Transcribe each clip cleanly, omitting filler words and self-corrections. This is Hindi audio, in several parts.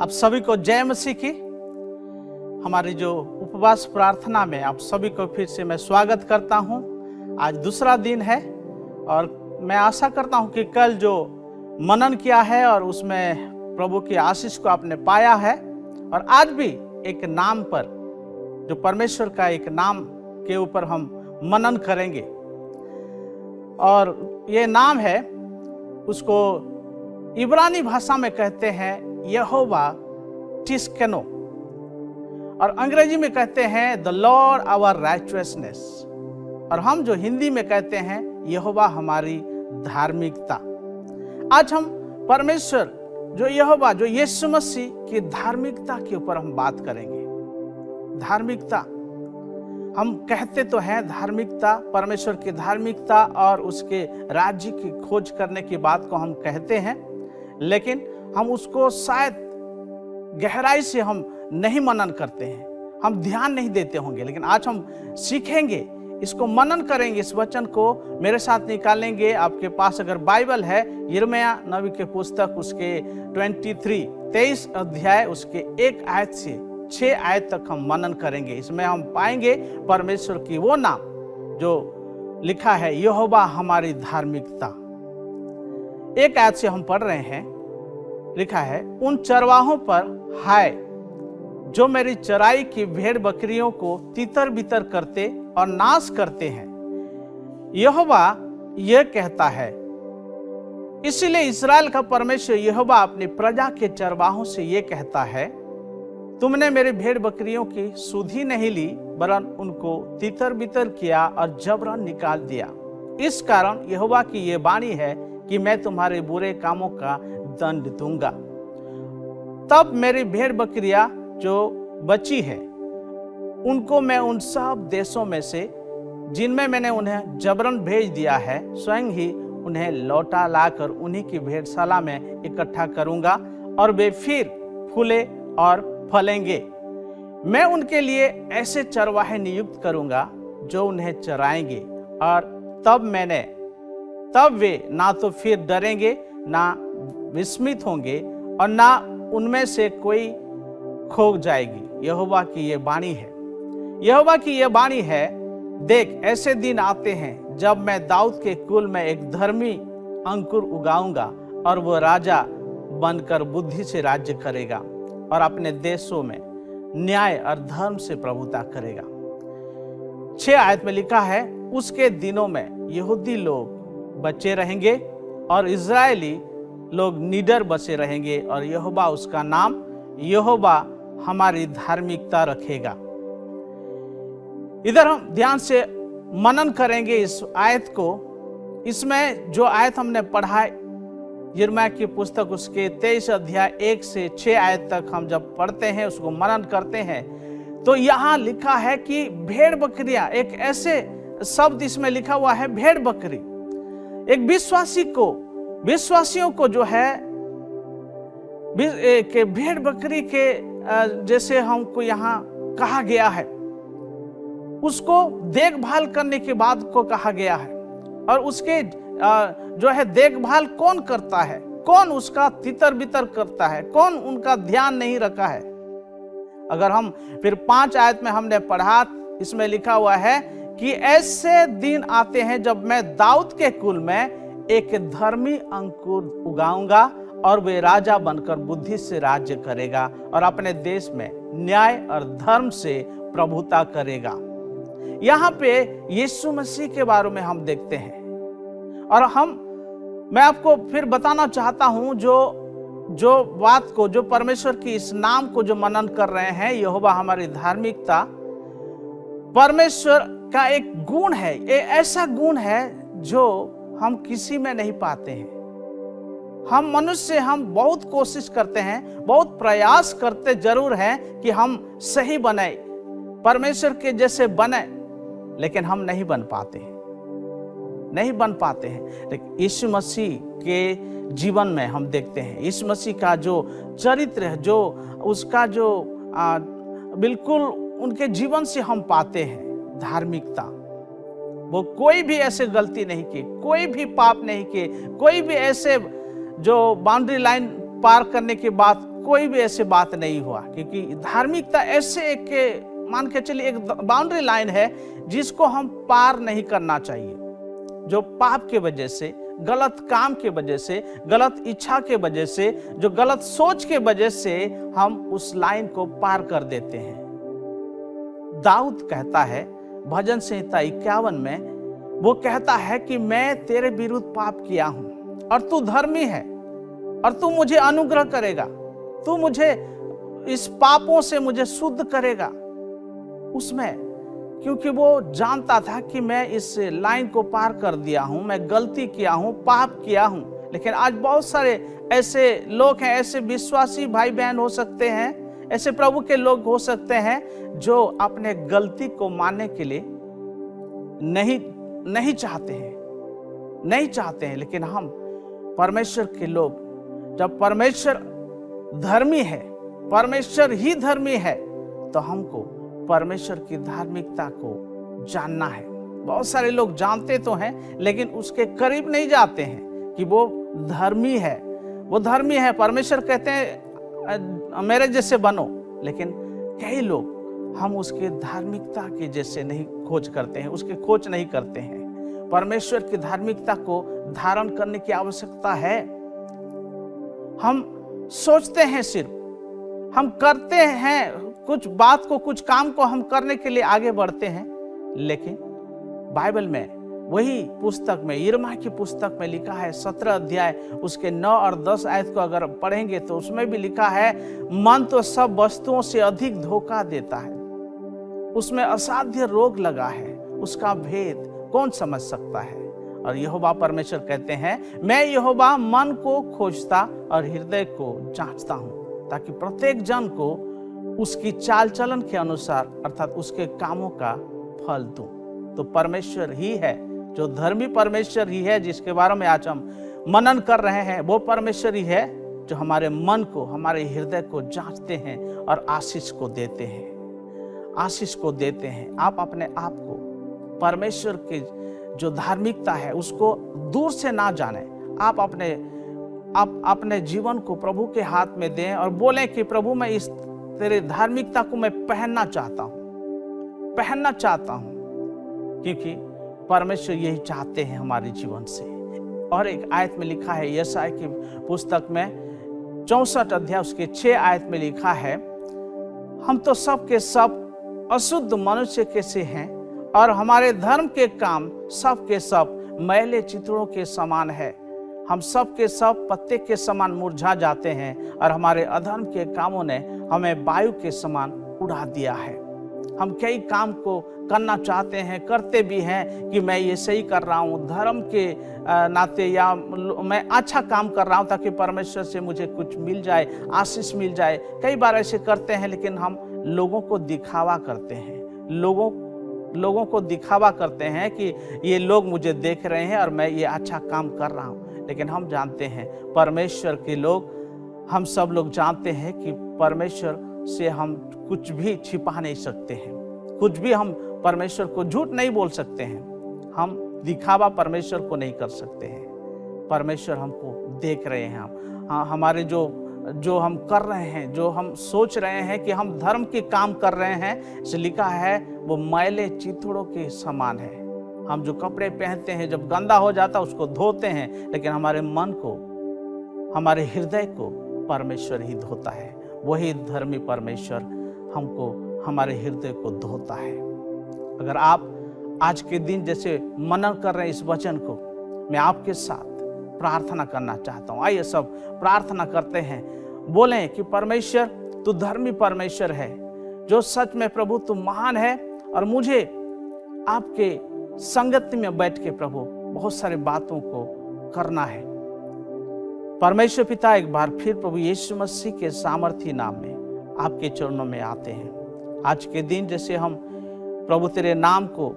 आप सभी को जय मसीह की। हमारी जो उपवास प्रार्थना में आप सभी को फिर से मैं स्वागत करता हूं। आज दूसरा दिन है और मैं आशा करता हूं कि कल जो मनन किया है और उसमें प्रभु की आशीष को आपने पाया है। और आज भी एक नाम पर, जो परमेश्वर का एक नाम के ऊपर हम मनन करेंगे और ये नाम है, उसको इब्रानी भाषा में कहते हैं यहोवा टिस्केनो और अंग्रेजी में कहते हैं द लॉर्ड आवर राइचुअसनेस, और हम जो हिंदी में कहते हैं यहोवा हमारी धार्मिकता। आज हम परमेश्वर जो यहोवा, जो यीशु मसीह की धार्मिकता के ऊपर हम बात करेंगे। धार्मिकता, हम कहते तो हैं धार्मिकता, परमेश्वर की धार्मिकता और उसके राज्य की खोज करने की बात को हम कहते हैं, लेकिन हम उसको शायद गहराई से हम नहीं मनन करते हैं, हम ध्यान नहीं देते होंगे। लेकिन आज हम सीखेंगे, इसको मनन करेंगे, इस वचन को मेरे साथ निकालेंगे। आपके पास अगर बाइबल है, यिर्मयाह नबी के पुस्तक उसके 23 अध्याय उसके 1 आयत से 6 आयत तक हम मनन करेंगे। इसमें हम पाएंगे परमेश्वर की वो नाम जो लिखा है यहोवा हमारी धार्मिकता। 1 आयत से हम पढ़ रहे हैं, लिखा है, उन चरवाहों पर हाय जो मेरी चराई की भेड़ बकरियों को तितर बितर करते और नाश करते हैं। यहोवा यह कहता है। इसीलिए इस्राएल का परमेश्वर यहोवा अपनी प्रजा के चरवाहों से यह कहता है, तुमने मेरी भेड़ बकरियों की सुधि नहीं ली, वरन उनको तितर बितर किया और जबरन निकाल दिया। इस कारण यहोवा की यह वाणी है कि मैं तुम्हारे बुरे कामों का दंड दूंगा। तब मेरी भेड़ बकरियां जो बची है, उनको मैं उन सब देशों में से जिनमें मैंने उन्हें जबरन भेज दिया है, स्वयं ही उन्हें लौटा लाकर उन्हीं की भेड़शाला में इकट्ठा करूंगा और वे फिर फूले और फलेंगे। मैं उनके लिए ऐसे चरवाहे नियुक्त करूंगा जो उन्हें चराएंगे, और तब वे ना तो फिर डरेंगे, ना विस्मित होंगे, और ना उनमें से कोई खो जाएगी। यहोवा की ये वाणी है। यहोवा की ये वाणी है, देख ऐसे दिन आते हैं जब मैं दाऊद के कुल में एक धर्मी अंकुर उगाऊंगा और वो राजा बनकर बुद्धि से राज्य करेगा और अपने देशों में न्याय और धर्म से प्रभुता करेगा। 6 आयत में लिखा है, उसके दिनों में यहूदी लोग बचे रहेंगे और इजरायली लोग निडर बसे रहेंगे, और यहोवा उसका नाम यहोवा हमारी धार्मिकता रखेगा। इधर हम ध्यान से मनन करेंगे इस आयत को। इसमें जो आयत हमने पढ़ा, यिर्मयाह की पुस्तक उसके 23 अध्याय 1 से 6 आयत तक हम जब पढ़ते हैं, उसको मनन करते हैं, तो यहाँ लिखा है कि भेड़ बकरियां, एक ऐसे शब्द इसमें लिखा हुआ है भेड़ बकरी। एक विश्वासियों को जो है कि भेड़ बकरी के जैसे हमको यहाँ कहा गया है, उसको देखभाल करने की बात को कहा गया है। और उसके जो है देखभाल कौन करता है, कौन उसका तितर बितर करता है, कौन उनका ध्यान नहीं रखा है। अगर हम फिर 5 आयत में हमने पढ़ा, इसमें लिखा हुआ है कि ऐसे दिन आते हैं जब मैं दाऊद के कुल में एक धर्मी अंकुर उगाऊंगा और वे राजा बनकर बुद्धि से राज्य करेगा और अपने देश में न्याय और धर्म से प्रभुता करेगा। यहाँ पे यीशु मसीह के बारे में हम देखते हैं, और मैं आपको फिर बताना चाहता हूँ जो बात को, जो परमेश्वर की इस नाम को जो मनन कर रहे हैं, यहोवा हमारी धार्मिकता, परमेश्वर का एक गुण है। ये ऐसा गुण है जो हम किसी में नहीं पाते हैं। हम मनुष्य, हम बहुत कोशिश करते हैं, बहुत प्रयास करते जरूर हैं कि हम सही बने, परमेश्वर के जैसे बने, लेकिन हम नहीं बन पाते हैं। लेकिन यीशु मसीह के जीवन में हम देखते हैं, यीशु मसीह का जो चरित्र है, जो उसका जो बिल्कुल उनके जीवन से हम पाते हैं धार्मिकता। वो कोई भी ऐसे गलती नहीं की, कोई भी पाप नहीं किए, कोई भी ऐसे जो बाउंड्री लाइन पार करने की बात कोई भी ऐसे बात नहीं हुआ, क्योंकि धार्मिकता ऐसे एक मान के चलिए एक बाउंड्री लाइन है जिसको हम पार नहीं करना चाहिए। जो पाप के वजह से, गलत काम के वजह से, गलत इच्छा के वजह से, जो गलत सोच के वजह से हम उस लाइन को पार कर देते हैं। दाऊद कहता है भजन संहिता 51 में, वो कहता है कि मैं तेरे विरुद्ध पाप किया हूं और तू धर्मी है और तू मुझे अनुग्रह करेगा, तू मुझे इस पापों से मुझे शुद्ध करेगा। उसमें क्योंकि वो जानता था कि मैं इस लाइन को पार कर दिया हूं, मैं गलती किया हूं, पाप किया हूं। लेकिन आज बहुत सारे ऐसे लोग हैं, ऐसे विश्वासी भाई बहन हो सकते हैं, ऐसे प्रभु के लोग हो सकते हैं जो अपने गलती को मानने के लिए नहीं चाहते हैं। लेकिन हम परमेश्वर के लोग, जब परमेश्वर धर्मी है, परमेश्वर ही धर्मी है, तो हमको परमेश्वर की धार्मिकता को जानना है। बहुत सारे लोग जानते तो हैं लेकिन उसके करीब नहीं जाते हैं कि वो धर्मी है, वो धर्मी है। परमेश्वर कहते हैं मेरे जैसे बनो, लेकिन कई लोग हम उसके धार्मिकता के जैसे नहीं खोज करते हैं, उसके खोज नहीं करते हैं। परमेश्वर की धार्मिकता को धारण करने की आवश्यकता है। हम सोचते हैं, सिर्फ हम करते हैं, कुछ बात को, कुछ काम को हम करने के लिए आगे बढ़ते हैं। लेकिन बाइबल में वही पुस्तक में, यिर्मयाह की पुस्तक में लिखा है 17 अध्याय उसके 9 और 10 आयत को अगर पढ़ेंगे तो उसमें भी लिखा है, मन तो सब वस्तुओं से अधिक धोखा देता है, उसमें असाध्य रोग लगा है, उसका भेद कौन समझ सकता है। और यहोवा परमेश्वर कहते हैं, मैं यहोवा मन को खोजता और हृदय को जांचता हूं, ताकि प्रत्येक जन को उसकी चाल चलन के अनुसार अर्थात उसके कामों का फल दूं। तो परमेश्वर ही है, जो धर्मी परमेश्वर ही है जिसके बारे में आज हम मनन कर रहे हैं, वो परमेश्वर ही है जो हमारे मन को, हमारे हृदय को जांचते हैं और आशीष को देते हैं। आप अपने आप को परमेश्वर की जो धार्मिकता है उसको दूर से ना जाने। आप अपने जीवन को प्रभु के हाथ में दें और बोलें कि प्रभु मैं इस तेरे धार्मिकता को मैं पहनना चाहता हूं, क्योंकि परमेश्वर यही चाहते हैं हमारे जीवन से। और एक आयत में लिखा है, यशायाह की पुस्तक में 64 अध्याय उसके 6 आयत में लिखा है, हम तो सब के सब अशुद्ध मनुष्य के से हैं और हमारे धर्म के काम सब के सब मैले चितड़ों के समान है। हम सब के सब पत्ते के समान मुरझा जाते हैं और हमारे अधर्म के कामों ने हमें वायु के समान उड़ा दिया है। हम कई काम को करना चाहते हैं, करते भी हैं कि मैं ये सही कर रहा हूँ, धर्म के नाते, या मैं अच्छा काम कर रहा हूँ ताकि परमेश्वर से मुझे कुछ मिल जाए, आशीष मिल जाए। कई बार ऐसे करते हैं, लेकिन हम लोगों को दिखावा करते हैं, लोगों को दिखावा करते हैं कि ये लोग मुझे देख रहे हैं और मैं ये अच्छा काम कर रहा हूँ। लेकिन हम जानते हैं, परमेश्वर के लोग, हम सब लोग जानते हैं कि परमेश्वर से हम कुछ भी छिपा नहीं सकते हैं, कुछ भी हम परमेश्वर को झूठ नहीं बोल सकते हैं, हम दिखावा परमेश्वर को नहीं कर सकते हैं। परमेश्वर हमको देख रहे हैं। हमारे जो हम कर रहे हैं, जो हम सोच रहे हैं कि हम धर्म के काम कर रहे हैं, इसे लिखा है वो मैले चितड़ों के समान है। हम जो कपड़े पहनते हैं, जब गंदा हो जाता उसको धोते हैं, लेकिन हमारे मन को, हमारे हृदय को परमेश्वर ही धोता है। वही धर्मी परमेश्वर हमको, हमारे हृदय को धोता है। अगर आप आज के दिन जैसे मनन कर रहे हैं इस वचन को, मैं आपके साथ प्रार्थना करना चाहता हूँ। आइए सब प्रार्थना करते हैं, बोलें कि परमेश्वर तू धर्मी परमेश्वर है, जो सच में प्रभु तू महान है। और मुझे आपके संगति में बैठ के प्रभु बहुत सारे बातों को करना है। परमेश्वर पिता, एक बार फिर प्रभु यीशु मसीह के सामर्थी नाम में आपके चरणों में आते हैं। आज के दिन जैसे हम प्रभु तेरे नाम को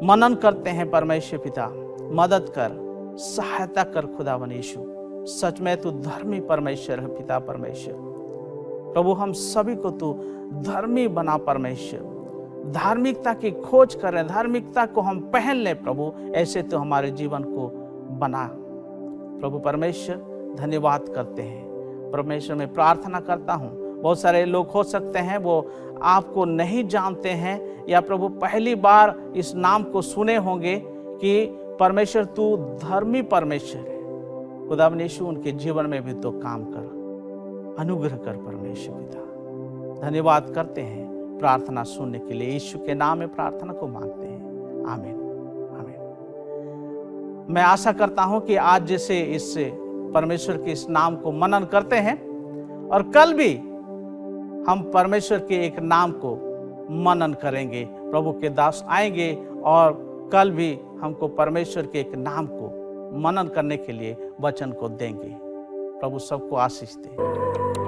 मनन करते हैं, परमेश्वर पिता मदद कर, सहायता कर खुदावन यीशु। सच में तू धर्मी परमेश्वर है पिता परमेश्वर। प्रभु हम सभी को तू धर्मी बना परमेश्वर, धार्मिकता की खोज करें, धार्मिकता को हम पहन लें प्रभु, ऐसे तो हमारे जीवन को बना। प्रभु परमेश्वर धन्यवाद करते हैं, परमेश्वर में प्रार्थना करता हूँ। बहुत सारे लोग हो सकते हैं वो आपको नहीं जानते हैं, या प्रभु पहली बार इस नाम को सुने होंगे कि परमेश्वर तू धर्मी परमेश्वर है। खुदावन यीशु उनके जीवन में भी तो काम कर, अनुग्रह कर परमेश्वर पिता। धन्यवाद करते हैं प्रार्थना सुनने के लिए। यीशु के नाम में प्रार्थना को मांगते हैं, आमीन आमीन। मैं आशा करता हूं कि आज जैसे इस परमेश्वर के इस नाम को मनन करते हैं, और कल भी हम परमेश्वर के एक नाम को मनन करेंगे। प्रभु के दास आएंगे और कल भी हमको परमेश्वर के एक नाम को मनन करने के लिए वचन को देंगे। प्रभु सबको आशीष दे।